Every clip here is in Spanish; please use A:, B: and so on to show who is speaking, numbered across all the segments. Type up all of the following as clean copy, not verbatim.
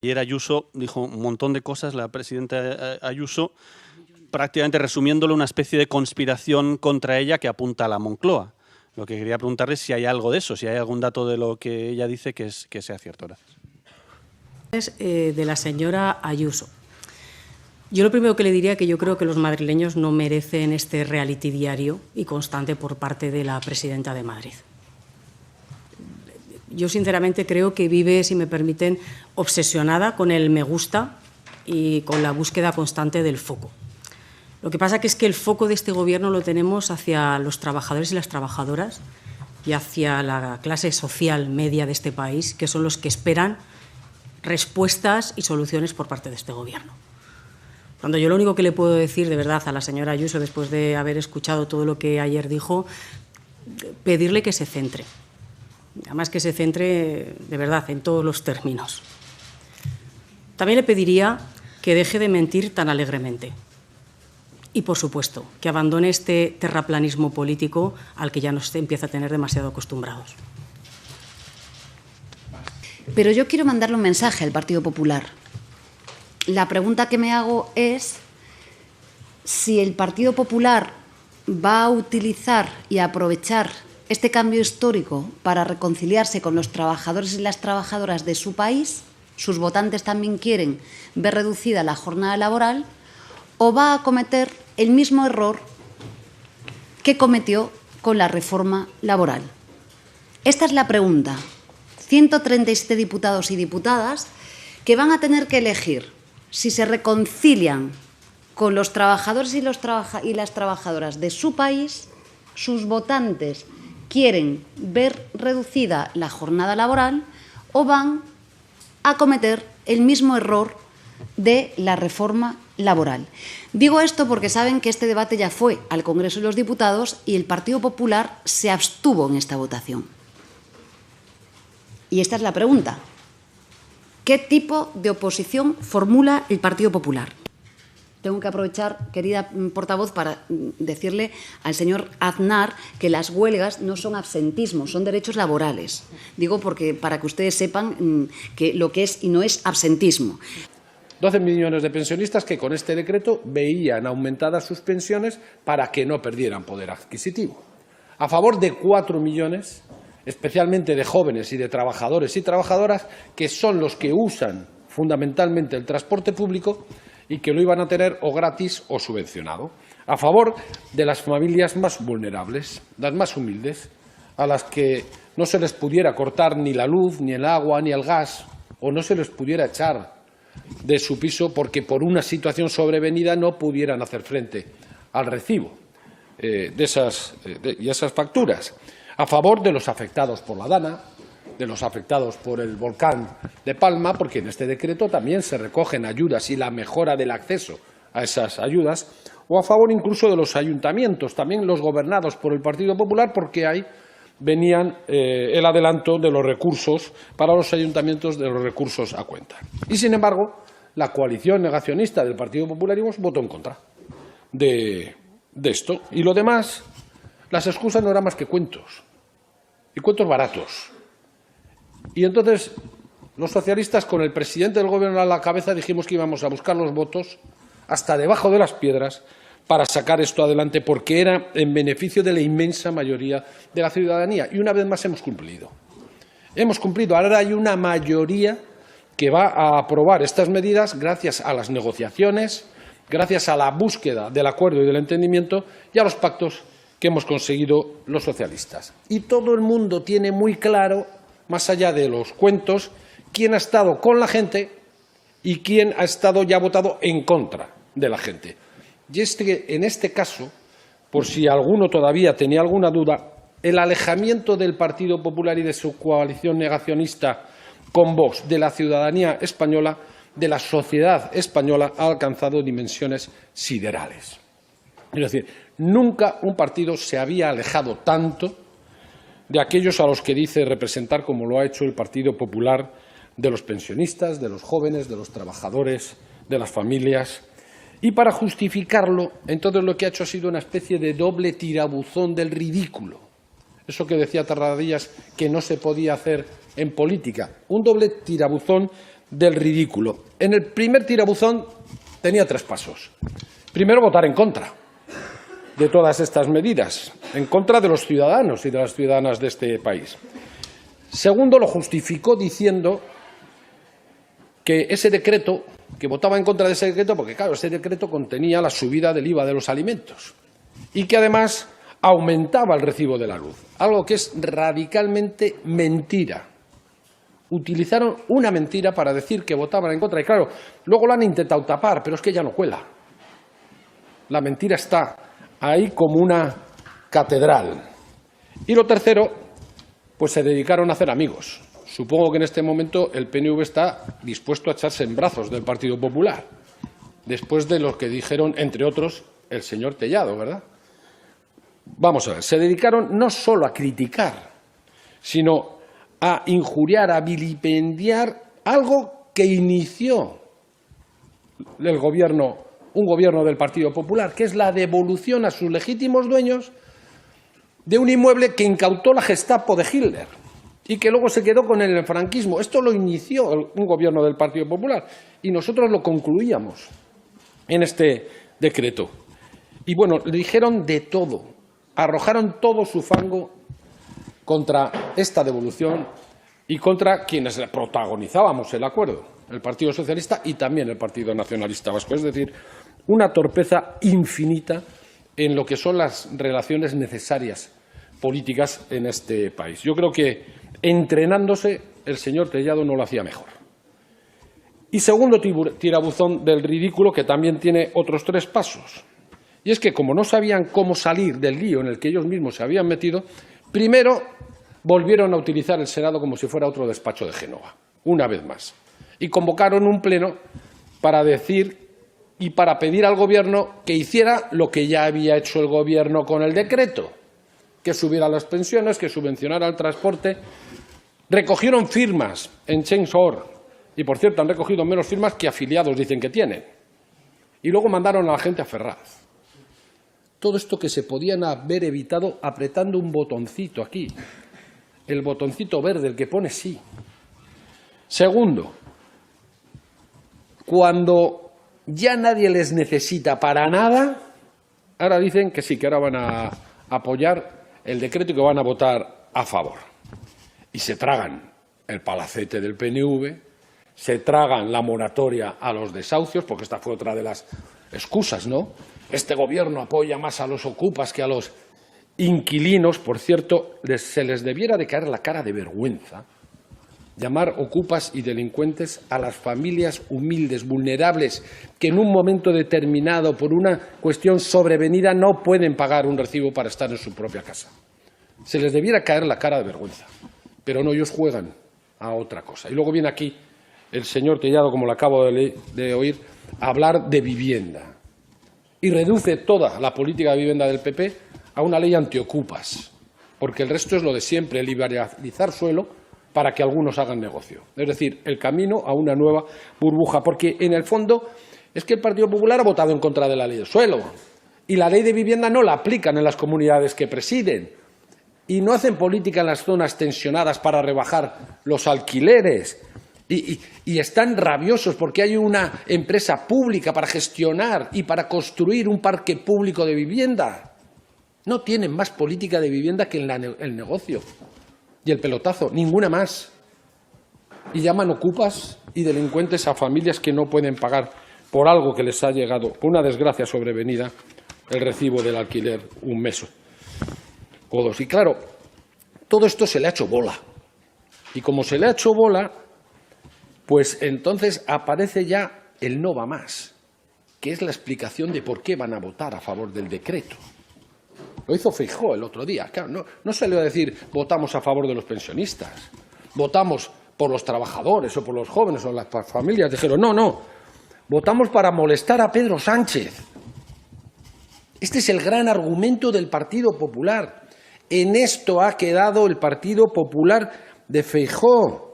A: Ayer Ayuso dijo un montón de cosas, la presidenta Ayuso, prácticamente resumiéndolo una especie de conspiración contra ella que apunta a la Moncloa. Lo que quería preguntarle es si hay algo de eso, si hay algún dato de lo que ella dice que sea cierto. Gracias.
B: De la señora Ayuso. Yo lo primero que le diría es que yo creo que los madrileños no merecen este reality diario y constante por parte de la presidenta de Madrid. Yo sinceramente creo que vive, si me permiten, obsesionada con el me gusta y con la búsqueda constante del foco. Lo que pasa es que el foco de este Gobierno lo tenemos hacia los trabajadores y las trabajadoras y hacia la clase social media de este país, que son los que esperan respuestas y soluciones por parte de este Gobierno. Cuando yo lo único que le puedo decir de verdad a la señora Ayuso, después de haber escuchado todo lo que ayer dijo, pedirle que se centre. Además, que se centre de verdad en todos los términos. También le pediría que deje de mentir tan alegremente. Y, por supuesto, que abandone este terraplanismo político al que ya nos empieza a tener demasiado acostumbrados.
C: Pero yo quiero mandarle un mensaje al Partido Popular. La pregunta que me hago es si el Partido Popular va a utilizar y a aprovechar este cambio histórico para reconciliarse con los trabajadores y las trabajadoras de su país. Sus votantes también quieren ver reducida la jornada laboral, o va a cometer el mismo error que cometió con la reforma laboral. Esta es la pregunta. 137 diputados y diputadas que van a tener que elegir si se reconcilian con los trabajadores y las trabajadoras de su país. Sus votantes quieren ver reducida la jornada laboral o van a cometer el mismo error de la reforma laboral. Digo esto porque saben que este debate ya fue al Congreso de los Diputados y el Partido Popular se abstuvo en esta votación. Y esta es la pregunta. ¿Qué tipo de oposición formula el Partido Popular? Tengo que aprovechar, querida portavoz, para decirle al señor Aznar que las huelgas no son absentismo, son derechos laborales. Digo porque para que ustedes sepan que lo que es y no es absentismo.
D: 12 millones de pensionistas que con este decreto veían aumentadas sus pensiones para que no perdieran poder adquisitivo. A favor de 4 millones, especialmente de jóvenes y de trabajadores y trabajadoras, que son los que usan fundamentalmente el transporte público y que lo iban a tener o gratis o subvencionado. A favor de las familias más vulnerables, las más humildes, a las que no se les pudiera cortar ni la luz, ni el agua, ni el gas, o no se les pudiera echar de su piso porque por una situación sobrevenida no pudieran hacer frente al recibo y esas facturas. A favor de los afectados por la Dana, de los afectados por el volcán de Palma, porque en este decreto también se recogen ayudas y la mejora del acceso a esas ayudas, o a favor incluso de los ayuntamientos, también los gobernados por el Partido Popular, porque ahí venían el adelanto de los recursos para los ayuntamientos, de los recursos a cuenta. Y, sin embargo, la coalición negacionista del Partido Popular votó en contra de esto. Y lo demás, las excusas no eran más que cuentos, y cuentos baratos. Y entonces los socialistas, con el presidente del Gobierno a la cabeza, dijimos que íbamos a buscar los votos hasta debajo de las piedras para sacar esto adelante, porque era en beneficio de la inmensa mayoría de la ciudadanía. Y una vez más hemos cumplido. Hemos cumplido. Ahora hay una mayoría que va a aprobar estas medidas gracias a las negociaciones, gracias a la búsqueda del acuerdo y del entendimiento y a los pactos que hemos conseguido los socialistas. Y todo el mundo tiene muy claro, más allá de los cuentos, quién ha estado con la gente y quién ha estado y ha votado en contra de la gente. Y en este caso, por si alguno todavía tenía alguna duda, el alejamiento del Partido Popular y de su coalición negacionista con Vox de la ciudadanía española, de la sociedad española, ha alcanzado dimensiones siderales. Es decir, nunca un partido se había alejado tanto de aquellos a los que dice representar, como lo ha hecho el Partido Popular, de los pensionistas, de los jóvenes, de los trabajadores, de las familias. Y para justificarlo, entonces lo que ha hecho ha sido una especie de doble tirabuzón del ridículo. Eso que decía Tarradellas que no se podía hacer en política. Un doble tirabuzón del ridículo. En el primer tirabuzón tenía 3 pasos. Primero, votar en contra de todas estas medidas, en contra de los ciudadanos y de las ciudadanas de este país. Segundo, lo justificó diciendo que ese decreto, que votaba en contra de ese decreto, porque claro, ese decreto contenía la subida del IVA de los alimentos y que además aumentaba el recibo de la luz, algo que es radicalmente mentira. Utilizaron una mentira para decir que votaban en contra y claro, luego lo han intentado tapar, pero es que ya no cuela. La mentira está ahí como una catedral. Y lo tercero, pues se dedicaron a hacer amigos. Supongo que en este momento el PNV está dispuesto a echarse en brazos del Partido Popular, después de lo que dijeron, entre otros, el señor Tellado, ¿verdad? Vamos a ver, se dedicaron no solo a criticar, sino a injuriar, a vilipendiar algo que inició el gobierno, un gobierno del Partido Popular, que es la devolución a sus legítimos dueños de un inmueble que incautó la Gestapo de Hitler y que luego se quedó con el franquismo. Esto lo inició un gobierno del Partido Popular y nosotros lo concluíamos en este decreto. Y bueno, le dijeron de todo, arrojaron todo su fango contra esta devolución y contra quienes protagonizábamos el acuerdo, el Partido Socialista y también el Partido Nacionalista Vasco. Es decir, una torpeza infinita en lo que son las relaciones necesarias políticas en este país. Yo creo que entrenándose el señor Tellado no lo hacía mejor. Y segundo tirabuzón del ridículo, que también tiene otros 3 pasos. Y es que como no sabían cómo salir del lío en el que ellos mismos se habían metido, primero volvieron a utilizar el Senado como si fuera otro despacho de Génova, una vez más. Y convocaron un pleno para decir y para pedir al Gobierno que hiciera lo que ya había hecho el Gobierno con el decreto, que subiera las pensiones, que subvencionara el transporte. Recogieron firmas en Chainsaw y, por cierto, han recogido menos firmas que afiliados dicen que tienen. Y luego mandaron a la gente a Ferraz. Todo esto que se podían haber evitado apretando un botoncito aquí, el botoncito verde, el que pone sí. Segundo, cuando ya nadie les necesita para nada, ahora dicen que sí, que ahora van a apoyar el decreto y que van a votar a favor. Y se tragan el palacete del PNV, se tragan la moratoria a los desahucios, porque esta fue otra de las excusas, ¿no? Este gobierno apoya más a los ocupas que a los inquilinos. Por cierto, se les debiera de caer la cara de vergüenza llamar ocupas y delincuentes a las familias humildes, vulnerables, que en un momento determinado, por una cuestión sobrevenida, no pueden pagar un recibo para estar en su propia casa. Se les debiera caer la cara de vergüenza. Pero no, ellos juegan a otra cosa. Y luego viene aquí el señor Tellado, como lo acabo de oír, a hablar de vivienda. Y reduce toda la política de vivienda del PP a una ley antiocupas, porque el resto es lo de siempre, liberalizar suelo para que algunos hagan negocio. Es decir, el camino a una nueva burbuja, porque en el fondo es que el Partido Popular ha votado en contra de la ley del suelo y la ley de vivienda no la aplican en las comunidades que presiden y no hacen política en las zonas tensionadas para rebajar los alquileres. Y están rabiosos porque hay una empresa pública para gestionar y para construir un parque público de vivienda. No tienen más política de vivienda que el negocio y el pelotazo, ninguna más. Y llaman ocupas y delincuentes a familias que no pueden pagar por algo que les ha llegado, por una desgracia sobrevenida, el recibo del alquiler un mes o 2. Y claro, todo esto se le ha hecho bola. Y como se le ha hecho bola, pues entonces aparece ya el no va más, que es la explicación de por qué van a votar a favor del decreto. Lo hizo Feijóo el otro día. Claro, no se le va a decir votamos a favor de los pensionistas, votamos por los trabajadores o por los jóvenes o las familias. Dijeron, no, votamos para molestar a Pedro Sánchez. Este es el gran argumento del Partido Popular. En esto ha quedado el Partido Popular de Feijóo.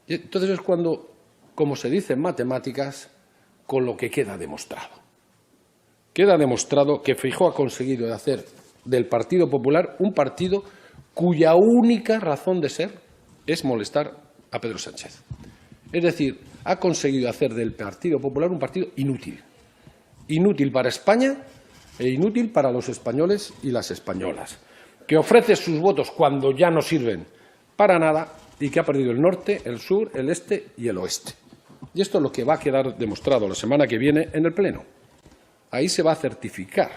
D: Y entonces es cuando, como se dice en matemáticas, con lo que queda demostrado. Queda demostrado que Feijóo ha conseguido hacer del Partido Popular un partido cuya única razón de ser es molestar a Pedro Sánchez. Es decir, ha conseguido hacer del Partido Popular un partido inútil. Inútil para España e inútil para los españoles y las españolas, que ofrece sus votos cuando ya no sirven para nada y que ha perdido el norte, el sur, el este y el oeste. Y esto es lo que va a quedar demostrado la semana que viene en el Pleno. Ahí se va a certificar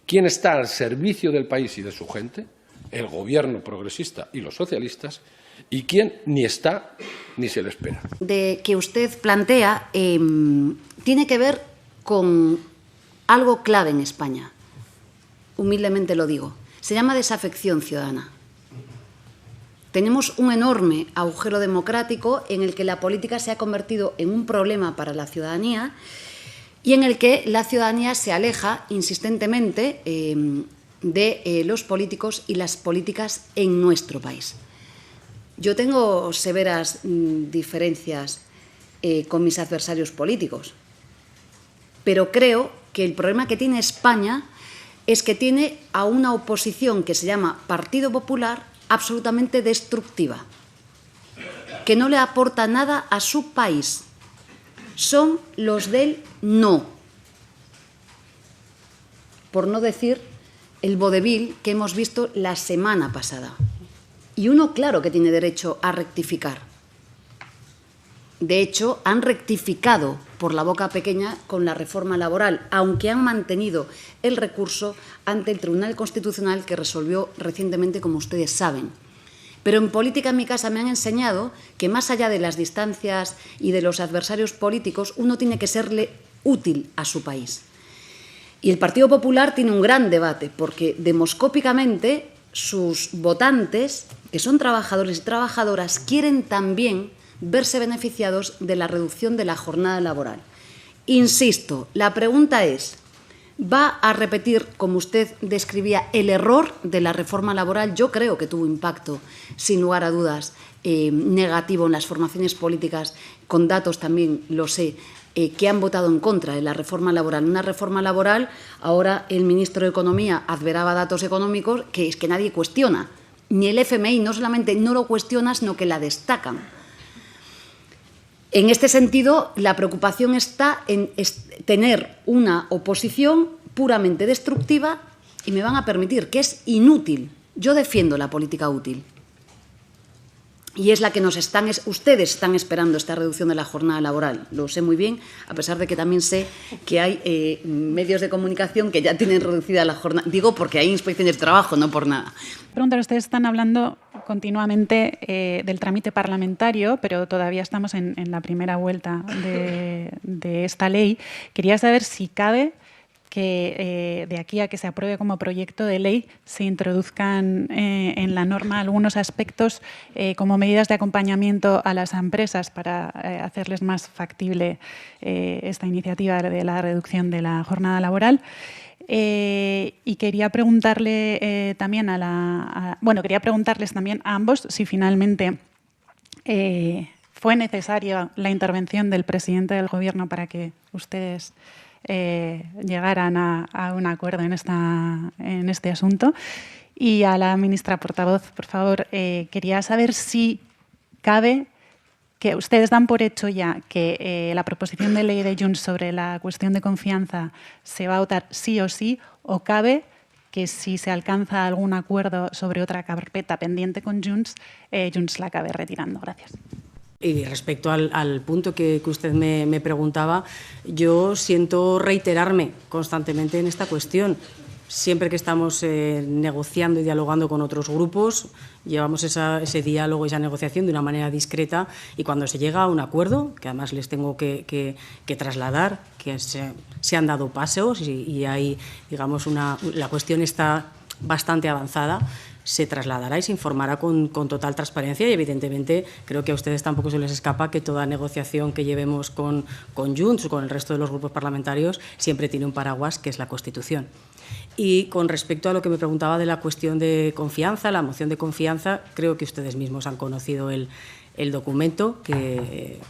D: quién está al servicio del país y de su gente, el gobierno progresista y los socialistas, y quién ni está ni se le espera.
C: De que usted plantea tiene que ver con algo clave en España. Humildemente lo digo. Se llama desafección ciudadana. Tenemos un enorme agujero democrático en el que la política se ha convertido en un problema para la ciudadanía y en el que la ciudadanía se aleja insistentemente de los políticos y las políticas en nuestro país. Yo tengo severas diferencias con mis adversarios políticos, pero creo que el problema que tiene España es que tiene a una oposición que se llama Partido Popular absolutamente destructiva, que no le aporta nada a su país. Son los del no, por no decir el vodevil que hemos visto la semana pasada. Y uno, claro, que tiene derecho a rectificar. De hecho, han rectificado por la boca pequeña con la reforma laboral, aunque han mantenido el recurso ante el Tribunal Constitucional que resolvió recientemente, como ustedes saben. Pero en política en mi casa me han enseñado que más allá de las distancias y de los adversarios políticos, uno tiene que serle útil a su país. Y el Partido Popular tiene un gran debate, porque demoscópicamente sus votantes, que son trabajadores y trabajadoras, quieren también verse beneficiados de la reducción de la jornada laboral. Insisto, la pregunta es, ¿va a repetir, como usted describía, el error de la reforma laboral? Yo creo que tuvo impacto, sin lugar a dudas, negativo en las formaciones políticas, con datos también lo sé, que han votado en contra de la reforma laboral. Una reforma laboral, ahora el ministro de Economía adveraba datos económicos que es que nadie cuestiona. Ni el FMI no solamente no lo cuestiona, sino que la destacan. En este sentido, la preocupación está en tener una oposición puramente destructiva y me van a permitir que es inútil. Yo defiendo la política útil. Y es la que ustedes están esperando, esta reducción de la jornada laboral. Lo sé muy bien, a pesar de que también sé que hay medios de comunicación que ya tienen reducida la jornada. Digo porque hay inspecciones de trabajo, no por nada.
E: Preguntar, ustedes están hablando continuamente del trámite parlamentario, pero todavía estamos en la primera vuelta de esta ley. Quería saber si cabe que de aquí a que se apruebe como proyecto de ley se introduzcan en la norma algunos aspectos como medidas de acompañamiento a las empresas para hacerles más factible esta iniciativa de la reducción de la jornada laboral. Y quería preguntarle también quería preguntarles también a ambos si finalmente fue necesaria la intervención del presidente del Gobierno para que ustedes llegaran a un acuerdo en este asunto. Y a la ministra portavoz, por favor, quería saber si cabe que ustedes dan por hecho ya que la proposición de ley de Junts sobre la cuestión de confianza se va a votar sí o sí, o cabe que si se alcanza algún acuerdo sobre otra carpeta pendiente con Junts, Junts la acabe retirando. Gracias.
B: Y respecto al punto que usted me preguntaba, yo siento reiterarme constantemente en esta cuestión. Siempre que estamos negociando y dialogando con otros grupos, llevamos ese diálogo, esa negociación de una manera discreta y cuando se llega a un acuerdo, que además les tengo que trasladar, que se han dado pasos y hay, digamos, la cuestión está bastante avanzada, se trasladará y se informará con total transparencia y, evidentemente, creo que a ustedes tampoco se les escapa que toda negociación que llevemos con Junts o con el resto de los grupos parlamentarios siempre tiene un paraguas, que es la Constitución. Y con respecto a lo que me preguntaba de la cuestión de confianza, la moción de confianza, creo que ustedes mismos han conocido el documento que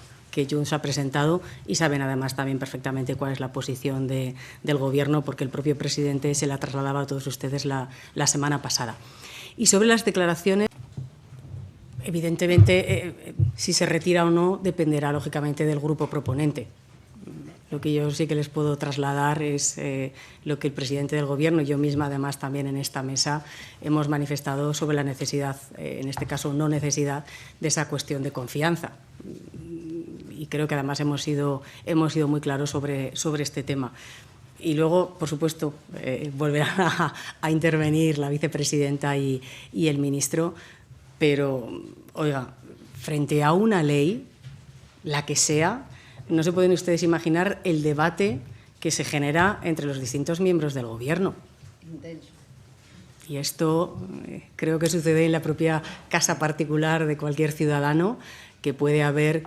B: Junts ha presentado y saben además también perfectamente cuál es la posición del Gobierno, porque el propio presidente se la trasladaba a todos ustedes la semana pasada. Y sobre las declaraciones, evidentemente, Si se retira o no dependerá, lógicamente, del grupo proponente. Lo que yo sí que les puedo trasladar es lo que el presidente del Gobierno y yo misma, además, también en esta mesa hemos manifestado sobre la necesidad, en este caso no necesidad, de esa cuestión de confianza. Y creo que además hemos sido muy claros sobre este tema. Y luego, por supuesto, volverán a intervenir la vicepresidenta y el ministro, pero, oiga, frente a una ley, la que sea, no se pueden ustedes imaginar el debate que se genera entre los distintos miembros del Gobierno. Y esto creo que sucede en la propia casa particular de cualquier ciudadano, que puede haber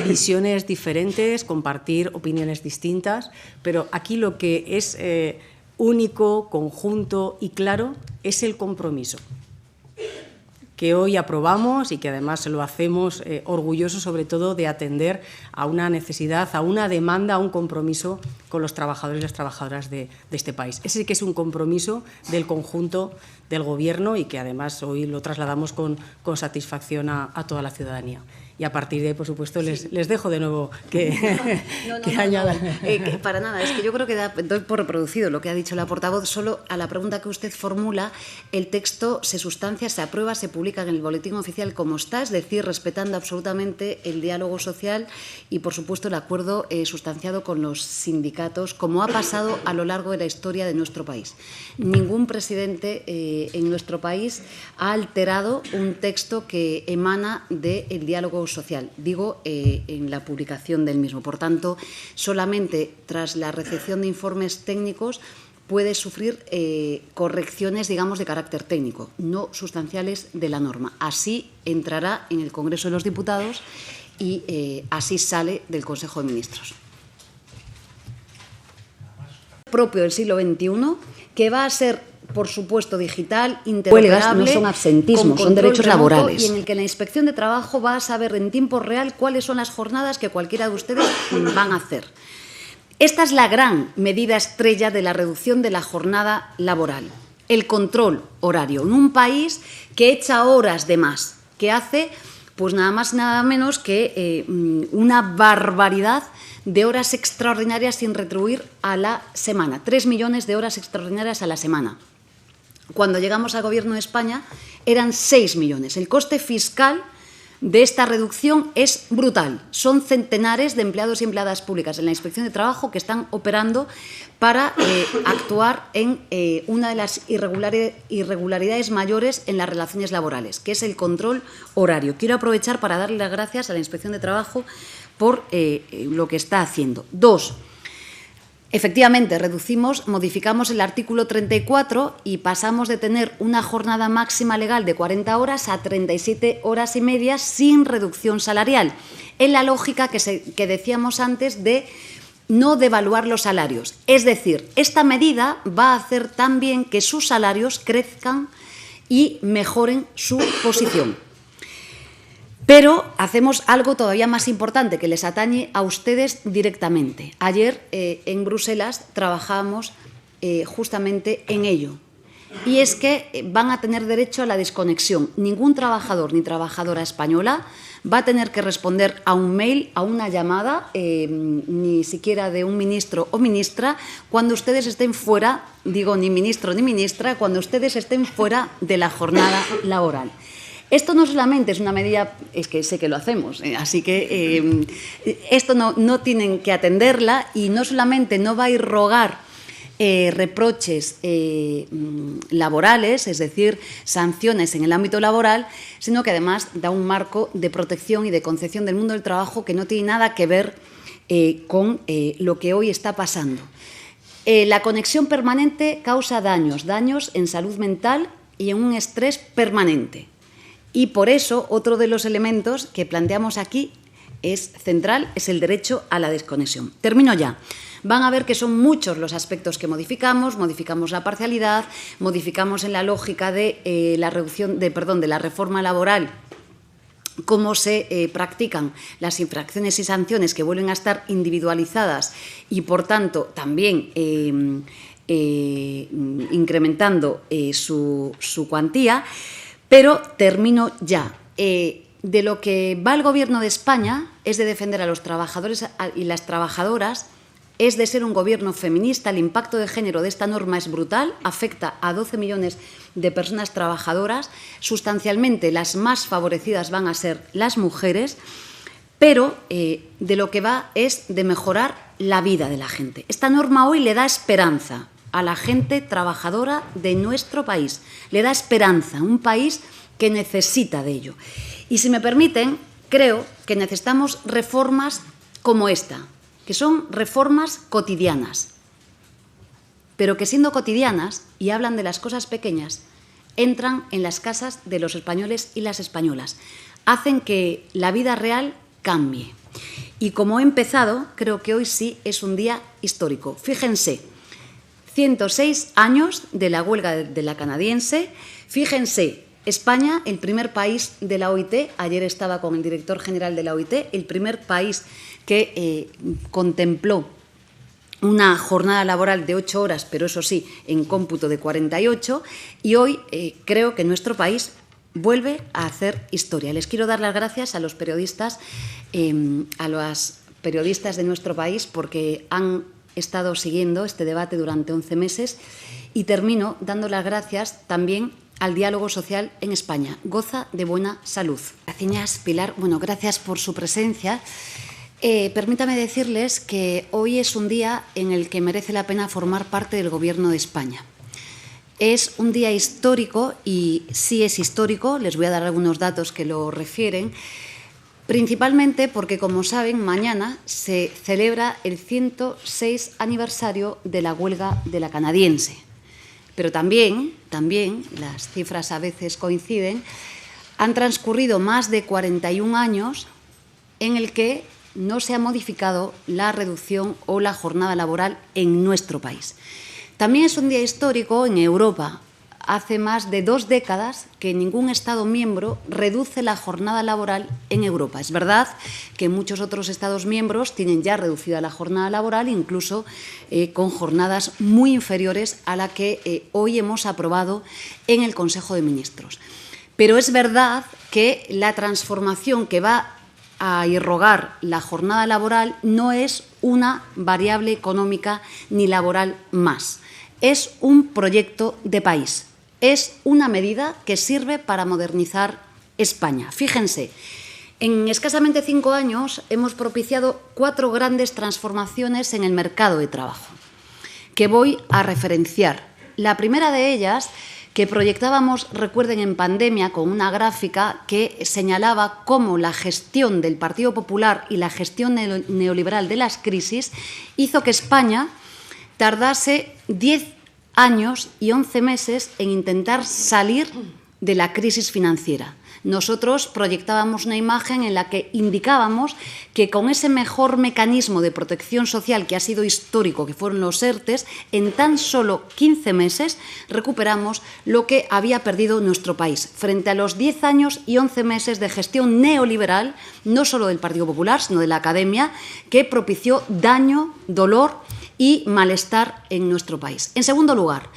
B: visiones diferentes, compartir opiniones distintas, pero aquí lo que es único, conjunto y claro es el compromiso que hoy aprobamos y que además lo hacemos orgullosos sobre todo de atender a una necesidad, a una demanda, a un compromiso con los trabajadores y las trabajadoras de este país. Ese sí que es un compromiso del conjunto del Gobierno y que además hoy lo trasladamos con satisfacción a toda la ciudadanía. Y a partir de ahí, por supuesto, les dejo de nuevo que añadan.
C: Para nada, es que yo creo que doy por reproducido lo que ha dicho la portavoz. Solo a la pregunta que usted formula, el texto se sustancia, se aprueba, se publica en el Boletín Oficial como está, es decir, respetando absolutamente el diálogo social y, por supuesto, el acuerdo sustanciado con los sindicatos, como ha pasado a lo largo de la historia de nuestro país. Ningún presidente en nuestro país ha alterado un texto que emana del diálogo social, digo, en la publicación del mismo. Por tanto, solamente tras la recepción de informes técnicos puede sufrir correcciones, digamos, de carácter técnico, no sustanciales de la norma. Así entrará en el Congreso de los Diputados y así sale del Consejo de Ministros. Propio del siglo XXI, que va a ser, por supuesto, digital, interoperable,
F: no son absentismo, son derechos laborales.
C: Y en el que la Inspección de Trabajo va a saber en tiempo real cuáles son las jornadas que cualquiera de ustedes van a hacer. Esta es la gran medida estrella de la reducción de la jornada laboral, el control horario, en un país que echa horas de más, que hace pues nada más y nada menos que una barbaridad de horas extraordinarias sin retribuir a la semana. 3 millones de horas extraordinarias a la semana. Cuando llegamos al Gobierno de España eran 6 millones. El coste fiscal de esta reducción es brutal. Son centenares de empleados y empleadas públicas en la Inspección de Trabajo que están operando para actuar en una de las irregularidades mayores en las relaciones laborales, que es el control horario. Quiero aprovechar para darle las gracias a la Inspección de Trabajo por lo que está haciendo. 2. Efectivamente, modificamos el artículo 34 y pasamos de tener una jornada máxima legal de 40 horas a 37 horas y media sin reducción salarial, en la lógica que decíamos antes de no devaluar los salarios. Es decir, esta medida va a hacer también que sus salarios crezcan y mejoren su posición. Pero hacemos algo todavía más importante que les atañe a ustedes directamente. Ayer en Bruselas trabajábamos justamente en ello. Y es que van a tener derecho a la desconexión. Ningún trabajador ni trabajadora española va a tener que responder a un mail, a una llamada, ni siquiera de un ministro o ministra, cuando ustedes estén fuera, digo ni ministro ni ministra, cuando ustedes estén fuera de la jornada laboral. Esto no solamente es una medida, es que sé que lo hacemos, así que esto no tienen que atenderla y no solamente no va a irrogar reproches laborales, es decir, sanciones en el ámbito laboral, sino que además da un marco de protección y de concepción del mundo del trabajo que no tiene nada que ver con lo que hoy está pasando. La conexión permanente causa daños en salud mental y en un estrés permanente. Y por eso, otro de los elementos que planteamos aquí es central, es el derecho a la desconexión. Termino ya. Van a ver que son muchos los aspectos que modificamos la parcialidad, modificamos en la lógica de la reforma laboral, cómo se practican las infracciones y sanciones que vuelven a estar individualizadas y, por tanto, también incrementando su cuantía. Pero termino ya. de lo que va el Gobierno de España es de defender a los trabajadores y las trabajadoras, es de ser un gobierno feminista. El impacto de género de esta norma es brutal, afecta a 12 millones de personas trabajadoras. Sustancialmente, las más favorecidas van a ser las mujeres, pero de lo que va es de mejorar la vida de la gente. Esta norma hoy le da esperanza a la gente trabajadora de nuestro país. Le da esperanza, un país que necesita de ello. Y si me permiten, creo que necesitamos reformas como esta, que son reformas cotidianas, pero que siendo cotidianas y hablan de las cosas pequeñas, entran en las casas de los españoles y las españolas, hacen que la vida real cambie. Y como he empezado, creo que hoy sí es un día histórico. Fíjense, 106 años de la huelga de la canadiense, fíjense, España, el primer país de la OIT, ayer estaba con el director general de la OIT, el primer país que contempló una jornada laboral de 8 horas, pero eso sí, en cómputo de 48, y hoy creo que nuestro país vuelve a hacer historia. Les quiero dar las gracias a los periodistas, a las periodistas de nuestro país, porque han estado siguiendo este debate durante 11 meses, y termino dando las gracias también al diálogo social en España. Goza de buena salud. Gracias, Pilar. Bueno, gracias por su presencia. Permítame decirles que hoy es un día en el que merece la pena formar parte del Gobierno de España. Es un día histórico y sí es histórico, les voy a dar algunos datos que lo refieren, principalmente porque, como saben, mañana se celebra el 106 aniversario de la huelga de la canadiense. Pero también, las cifras a veces coinciden, han transcurrido más de 41 años en el que no se ha modificado la reducción o la jornada laboral en nuestro país. También es un día histórico en Europa. Hace más de 2 décadas que ningún Estado miembro reduce la jornada laboral en Europa. Es verdad que muchos otros Estados miembros tienen ya reducida la jornada laboral, incluso con jornadas muy inferiores a la que hoy hemos aprobado en el Consejo de Ministros. Pero es verdad que la transformación que va a irrogar la jornada laboral no es una variable económica ni laboral más. Es un proyecto de país. Es una medida que sirve para modernizar España. Fíjense, en escasamente 5 años hemos propiciado 4 grandes transformaciones en el mercado de trabajo, que voy a referenciar. La primera de ellas, que proyectábamos, recuerden, en pandemia, con una gráfica que señalaba cómo la gestión del Partido Popular y la gestión neoliberal de las crisis hizo que España tardase 10 años y 11 meses en intentar salir de la crisis financiera. Nosotros proyectábamos una imagen en la que indicábamos que con ese mejor mecanismo de protección social que ha sido histórico, que fueron los ERTEs, en tan solo 15 meses recuperamos lo que había perdido nuestro país, frente a los 10 años y 11 meses de gestión neoliberal, no solo del Partido Popular, sino de la academia, que propició daño, dolor y malestar en nuestro país. En segundo lugar,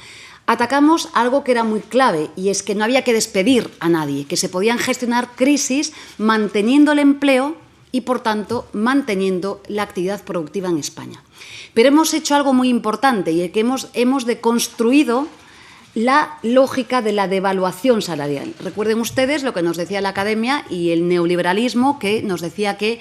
C: atacamos algo que era muy clave, y es que no había que despedir a nadie, que se podían gestionar crisis manteniendo el empleo y, por tanto, manteniendo la actividad productiva en España. Pero hemos hecho algo muy importante, y es que hemos deconstruido la lógica de la devaluación salarial. Recuerden ustedes lo que nos decía la academia y el neoliberalismo, que nos decía que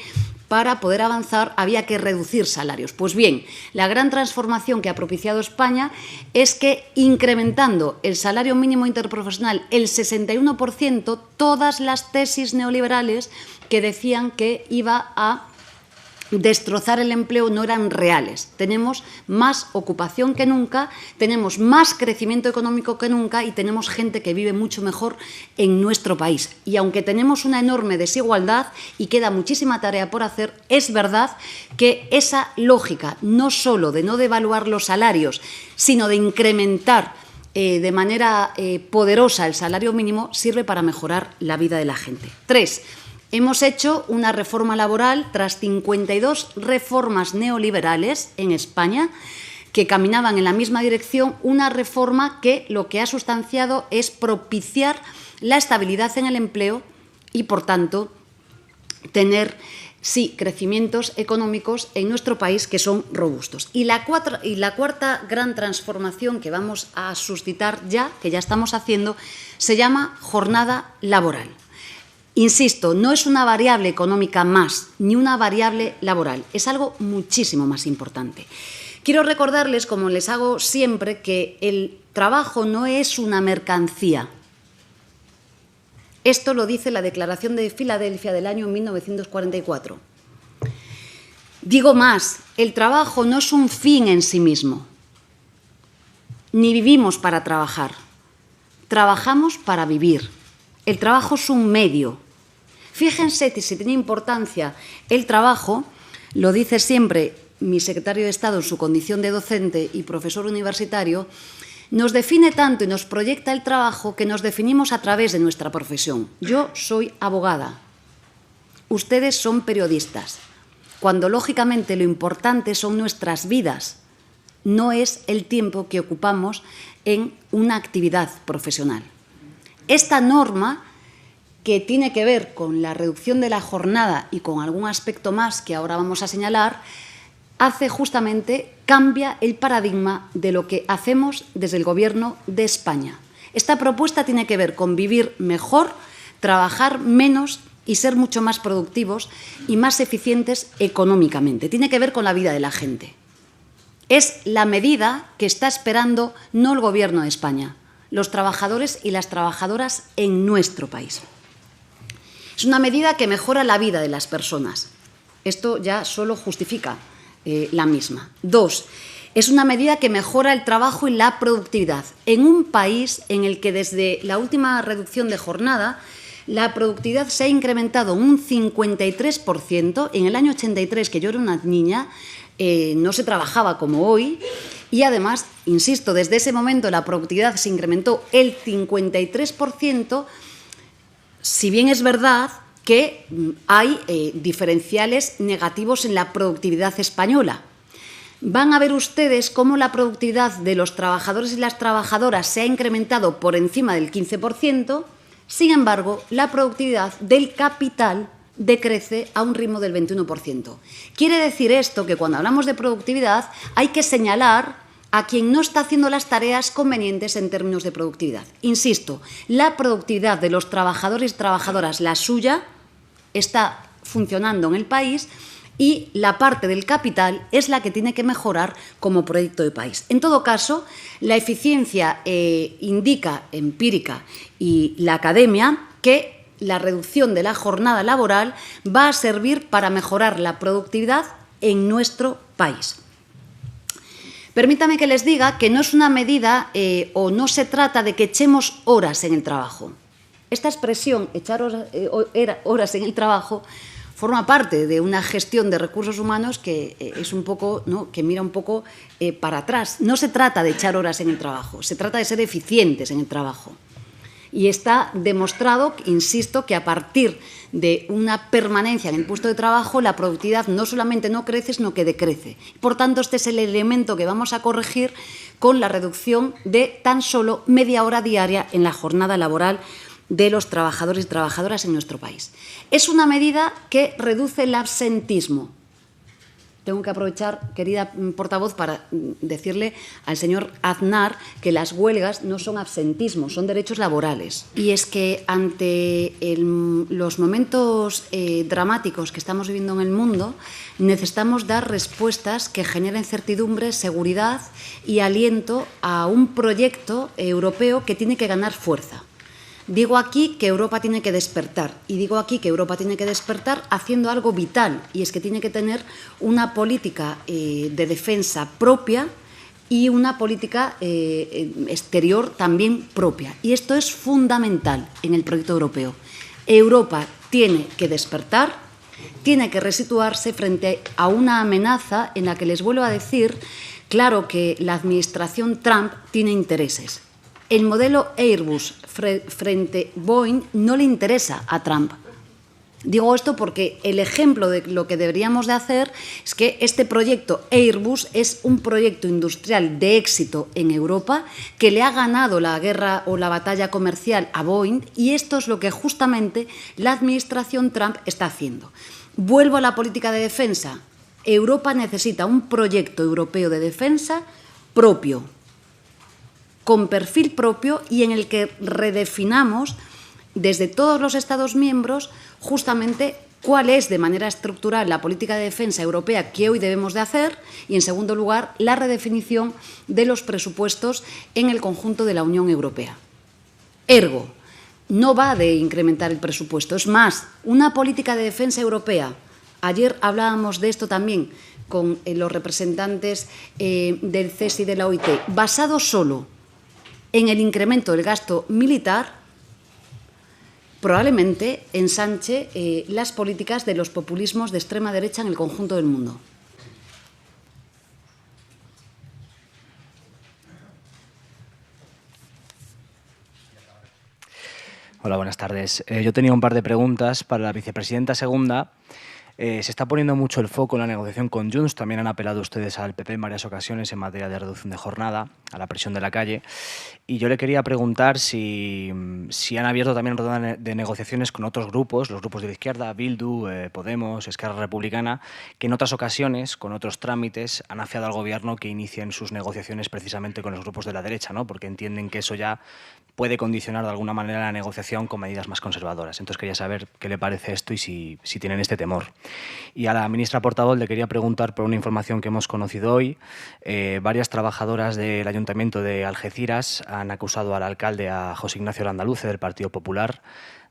C: para poder avanzar había que reducir salarios. Pues bien, la gran transformación que ha propiciado España es que, incrementando el salario mínimo interprofesional el 61%, todas las tesis neoliberales que decían que iba a destrozar el empleo no eran reales. Tenemos más ocupación que nunca, tenemos más crecimiento económico que nunca y tenemos gente que vive mucho mejor en nuestro país. Y aunque tenemos una enorme desigualdad y queda muchísima tarea por hacer, es verdad que esa lógica, no solo de no devaluar los salarios, sino de incrementar de manera poderosa el salario mínimo, sirve para mejorar la vida de la gente. 3. Hemos hecho una reforma laboral tras 52 reformas neoliberales en España que caminaban en la misma dirección, una reforma que lo que ha sustanciado es propiciar la estabilidad en el empleo, y, por tanto, tener, sí, crecimientos económicos en nuestro país que son robustos. Y la cuarta gran transformación que vamos a suscitar ya, que ya estamos haciendo, se llama jornada laboral. Insisto, no es una variable económica más, ni una variable laboral, es algo muchísimo más importante. Quiero recordarles, como les hago siempre, que el trabajo no es una mercancía. Esto lo dice la Declaración de Filadelfia del año 1944. Digo más, el trabajo no es un fin en sí mismo, ni vivimos para trabajar, trabajamos para vivir. El trabajo es un medio. Fíjense si tiene importancia el trabajo, lo dice siempre mi secretario de Estado en su condición de docente y profesor universitario, nos define tanto y nos proyecta el trabajo que nos definimos a través de nuestra profesión. Yo soy abogada, ustedes son periodistas, cuando lógicamente lo importante son nuestras vidas, no es el tiempo que ocupamos en una actividad profesional. Esta norma, que tiene que ver con la reducción de la jornada y con algún aspecto más que ahora vamos a señalar, hace justamente, cambia el paradigma de lo que hacemos desde el Gobierno de España. Esta propuesta tiene que ver con vivir mejor, trabajar menos y ser mucho más productivos y más eficientes económicamente. Tiene que ver con la vida de la gente. Es la medida que está esperando no el Gobierno de España, los trabajadores y las trabajadoras en nuestro país. Es una medida que mejora la vida de las personas. Esto ya solo justifica la misma. 2. Es una medida que mejora el trabajo y la productividad en un país en el que desde la última reducción de jornada la productividad se ha incrementado un 53%. En el año 83, que yo era una niña, no se trabajaba como hoy y además, insisto, desde ese momento la productividad se incrementó el 53%, si bien es verdad que hay diferenciales negativos en la productividad española. Van a ver ustedes cómo la productividad de los trabajadores y las trabajadoras se ha incrementado por encima del 15%, sin embargo, la productividad del capital decrece a un ritmo del 21%. Quiere decir esto que cuando hablamos de productividad hay que señalar a quien no está haciendo las tareas convenientes en términos de productividad. Insisto, la productividad de los trabajadores y trabajadoras, la suya, está funcionando en el país y la parte del capital es la que tiene que mejorar como proyecto de país. En todo caso, la eficiencia indica, empírica, y la academia, que la reducción de la jornada laboral va a servir para mejorar la productividad en nuestro país. Permítame que les diga que no es una medida o no se trata de que echemos horas en el trabajo. Esta expresión, echar horas en el trabajo, forma parte de una gestión de recursos humanos que es un poco, ¿no?, que mira un poco para atrás. No se trata de echar horas en el trabajo, se trata de ser eficientes en el trabajo. Y está demostrado, insisto, que a partir de una permanencia en el puesto de trabajo, la productividad no solamente no crece, sino que decrece. Por tanto, este es el elemento que vamos a corregir con la reducción de tan solo media hora diaria en la jornada laboral de los trabajadores y trabajadoras en nuestro país. Es una medida que reduce el absentismo. Tengo que aprovechar, querida portavoz, para decirle al señor Aznar que las huelgas no son absentismo, son derechos laborales. Y es que ante los momentos dramáticos que estamos viviendo en el mundo, necesitamos dar respuestas que generen certidumbre, seguridad y aliento a un proyecto europeo que tiene que ganar fuerza. Digo aquí que Europa tiene que despertar y digo aquí que Europa tiene que despertar haciendo algo vital, y es que tiene que tener una política de defensa propia y una política exterior también propia. Y esto es fundamental en el proyecto europeo. Europa tiene que despertar, tiene que resituarse frente a una amenaza en la que, les vuelvo a decir, claro que la administración Trump tiene intereses. El modelo Airbus frente a Boeing no le interesa a Trump. Digo esto porque el ejemplo de lo que deberíamos de hacer es que este proyecto Airbus es un proyecto industrial de éxito en Europa que le ha ganado la guerra o la batalla comercial a Boeing, y esto es lo que justamente la administración Trump está haciendo. Vuelvo a la política de defensa. Europa necesita un proyecto europeo de defensa propio, con perfil propio, y en el que redefinamos desde todos los Estados miembros justamente cuál es de manera estructural la política de defensa europea que hoy debemos de hacer, y en segundo lugar la redefinición de los presupuestos en el conjunto de la Unión Europea. Ergo, no va de incrementar el presupuesto, es más, una política de defensa europea. Ayer hablábamos de esto también con los representantes del CES y de la OIT, basado solo en el incremento del gasto militar, probablemente ensanche las políticas de los populismos de extrema derecha en el conjunto del mundo.
G: Hola, buenas tardes. Yo tenía un par de preguntas para la vicepresidenta segunda. Se está poniendo mucho el foco en la negociación con Junts. También han apelado ustedes al PP en varias ocasiones en materia de reducción de jornada, a la presión de la calle. Y yo le quería preguntar si han abierto también ronda de negociaciones con otros grupos, los grupos de la izquierda, Bildu, Podemos, Esquerra Republicana, que en otras ocasiones, con otros trámites, han afiado al Gobierno que inicien sus negociaciones precisamente con los grupos de la derecha, ¿no? Porque entienden que eso ya puede condicionar de alguna manera la negociación con medidas más conservadoras. Entonces quería saber qué le parece esto y si tienen este temor. Y a la ministra portavoz le quería preguntar por una información que hemos conocido hoy. Varias trabajadoras del Ayuntamiento de Algeciras han acusado al alcalde, a José Ignacio Landaluce, del Partido Popular,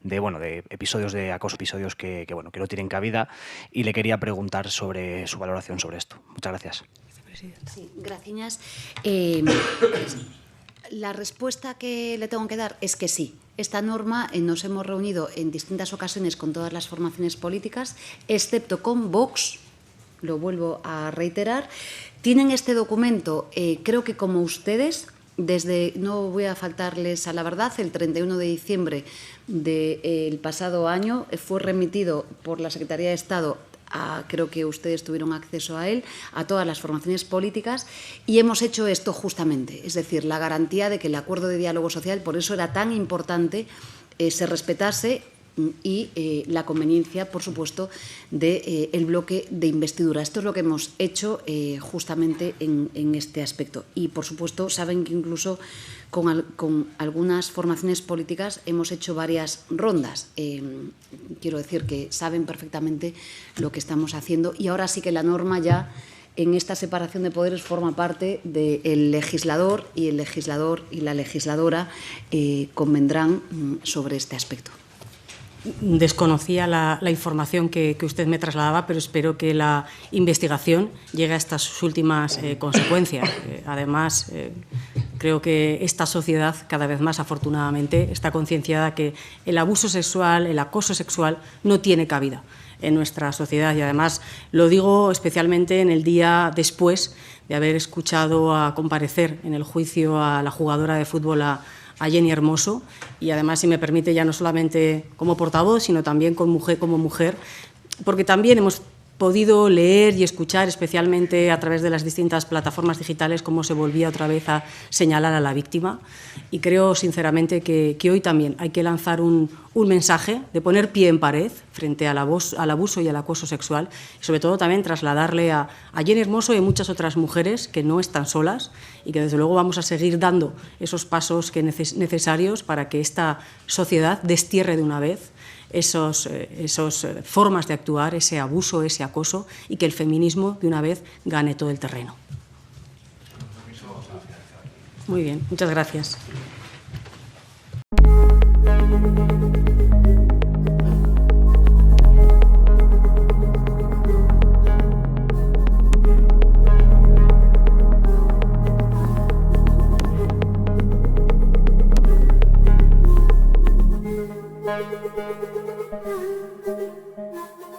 G: de episodios de acoso, episodios que no tienen cabida, y le quería preguntar sobre su valoración sobre esto. Muchas gracias.
C: Sí, gracias. La respuesta que le tengo que dar es que sí. Esta norma nos hemos reunido en distintas ocasiones con todas las formaciones políticas, excepto con Vox, lo vuelvo a reiterar. Tienen este documento, creo que como ustedes, no voy a faltarles a la verdad, el 31 de diciembre del pasado año fue remitido por la Secretaría de Estado, creo que ustedes tuvieron acceso a él, a todas las formaciones políticas, y hemos hecho esto justamente, es decir, la garantía de que el acuerdo de diálogo social, por eso era tan importante, se respetase, y la conveniencia, por supuesto, del bloque de investidura. Esto es lo que hemos hecho justamente en este aspecto. Y, por supuesto, saben que incluso con algunas formaciones políticas hemos hecho varias rondas. Quiero decir que saben perfectamente lo que estamos haciendo, y ahora sí que la norma ya en esta separación de poderes forma parte del legislador, y el legislador y la legisladora convendrán sobre este aspecto.
B: Desconocía la información que usted me trasladaba, pero espero que la investigación llegue hasta sus últimas consecuencias. Además, creo que esta sociedad, cada vez más afortunadamente, está concienciada que el abuso sexual, el acoso sexual, no tiene cabida en nuestra sociedad. Y además lo digo especialmente en el día después de haber escuchado a comparecer en el juicio a la jugadora de fútbol, a Jenny Hermoso, y además, si me permite, ya no solamente como portavoz, sino también como mujer, porque también hemos podido leer y escuchar, especialmente a través de las distintas plataformas digitales, cómo se volvía otra vez a señalar a la víctima. Y creo sinceramente que hoy también hay que lanzar un mensaje de poner pie en pared frente al abuso y al acoso sexual, y sobre todo también trasladarle a Jenny Hermoso y a muchas otras mujeres que no están solas, y que desde luego vamos a seguir dando esos pasos necesarios para que esta sociedad destierre de una vez esas formas de actuar, ese abuso, ese acoso, y que el feminismo de una vez gane todo el terreno. Muy bien, muchas gracias.